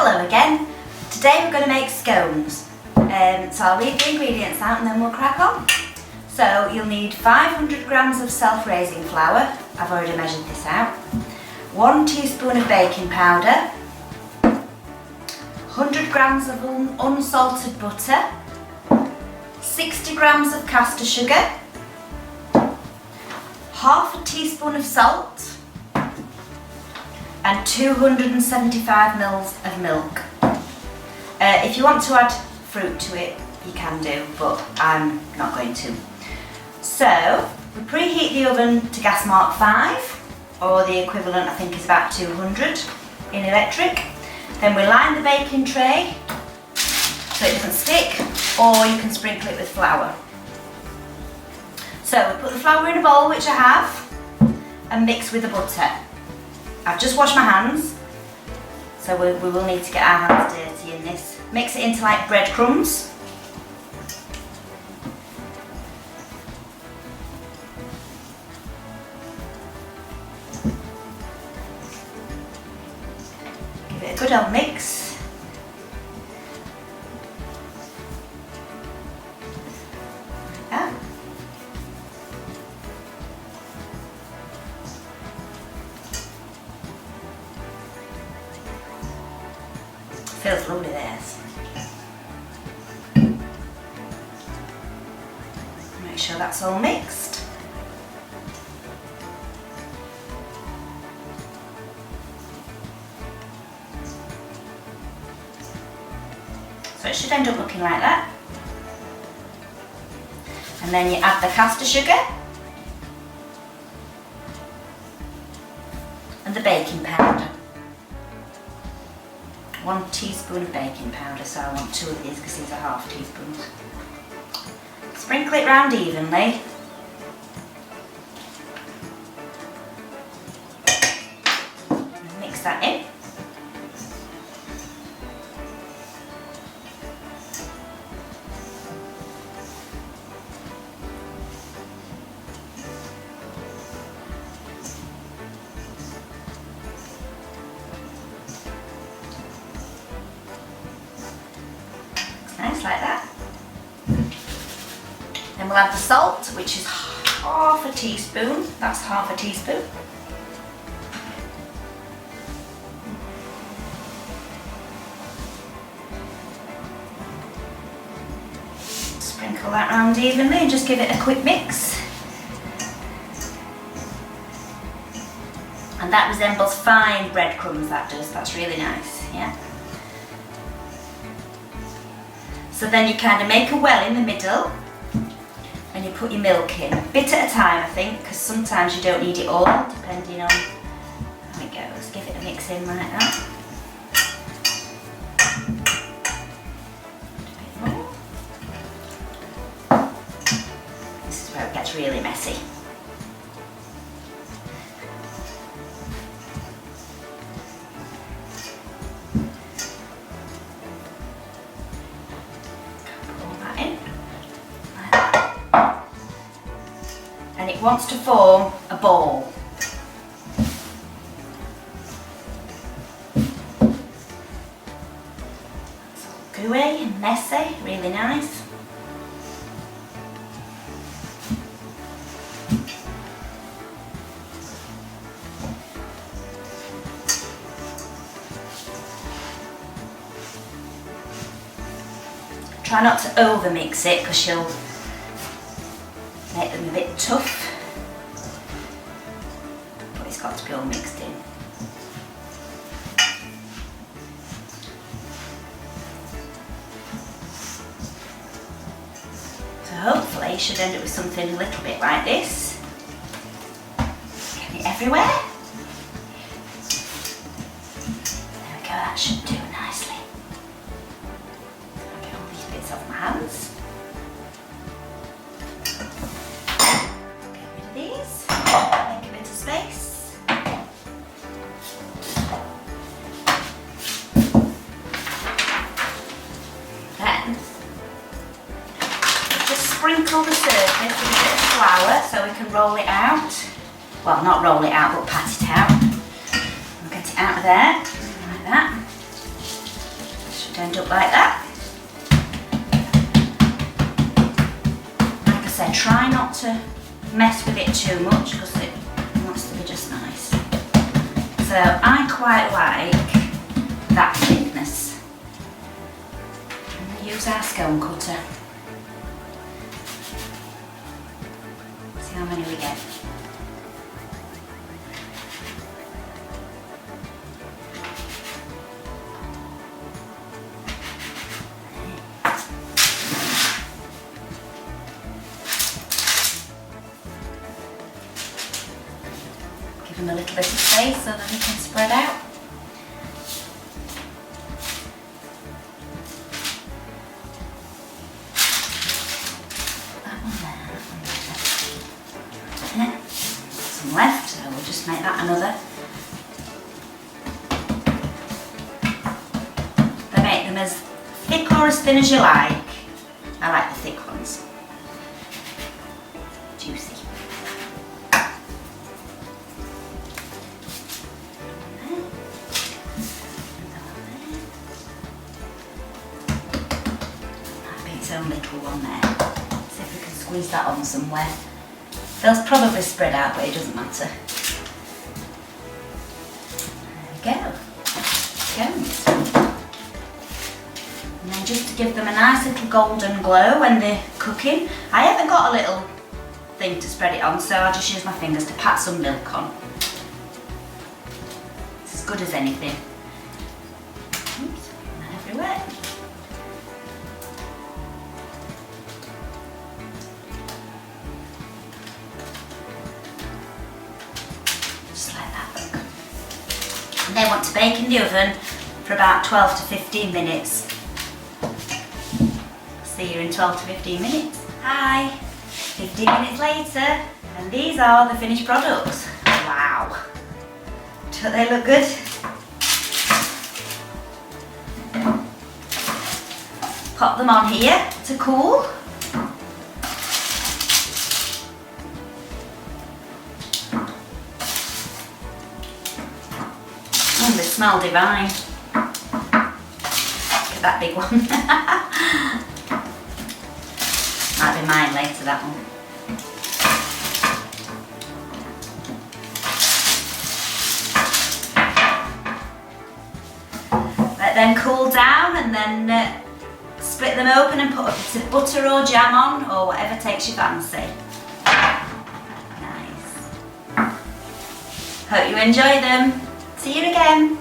Hello again. Today we're going to make scones. So I'll read the ingredients out and then we'll crack on. So you'll need 500 grams of self-raising flour. I've already measured this out. 1 teaspoon of baking powder. 100 grams of unsalted butter. 60 grams of caster sugar. Half a teaspoon of salt. And 275 mils of milk. If you want to add fruit to it, you can do, but I'm not going to. So, we preheat the oven to gas mark 5, or the equivalent I think is about 200 in electric. Then we line the baking tray so it doesn't stick, or you can sprinkle it with flour. So we put the flour in a bowl, which I have, and mix with the butter. I've just washed my hands, so we will need to get our hands dirty in this. Mix it into like breadcrumbs. Give it a good old mix. Like that. Feels lovely, this. Make sure that's all mixed. So it should end up looking like that. And then you add the caster sugar and the baking powder. 1 teaspoon of baking powder, so I want 2 of these because these are half teaspoons. Sprinkle it round evenly. And mix that in. Nice like that. Then we'll add the salt, which is half a teaspoon. That's half a teaspoon. Sprinkle that round evenly and just give it a quick mix. And that resembles fine breadcrumbs, that does. That's really nice, yeah. So then you kind of make a well in the middle and you put your milk in, a bit at a time I think, because sometimes you don't need it all, depending on how it goes. Give it a mix in like that. A bit more. This is where it gets really messy. And it wants to form a ball. It's all gooey and messy, really nice. Try not to over mix it because you'll make them a bit tough, but it's got to be all mixed in. So hopefully you should end up with something a little bit like this. Get it everywhere. There we go, that should do nicely. I'll get all these bits off my hands. Make a bit of space. Then just sprinkle the surface with a bit of flour so we can roll it out. Well, not roll it out, but pat it out. We'll get it out of there, like that. end up like that. Like I said, try not to mess with it too much because it wants to be just nice. So I quite like that thickness. I'm going to use our scone cutter. See how many we get. Give them a little bit of space so that they can spread out. That one there. Some left, so we'll just make that another. They make them as thick or as thin as you like. I like the thick ones. Juicy. Its own little one there. See if we can squeeze that on somewhere. They'll probably spread out, but it doesn't matter. There we go. Scones. And then just to give them a nice little golden glow when they're cooking, I haven't got a little thing to spread it on, so I'll just use my fingers to pat some milk on. It's as good as anything. Oops, not everywhere. Just like that. And they want to bake in the oven for about 12 to 15 minutes. See you in 12 to 15 minutes. Hi! 15 minutes later, and these are the finished products. Wow! Don't they look good? Pop them on here to cool. Oh, they smell divine. Look at that big one. Might be mine later, that one. Let them cool down and then split them open and put a bit of butter or jam on, or whatever takes your fancy. Nice. Hope you enjoy them. See you again.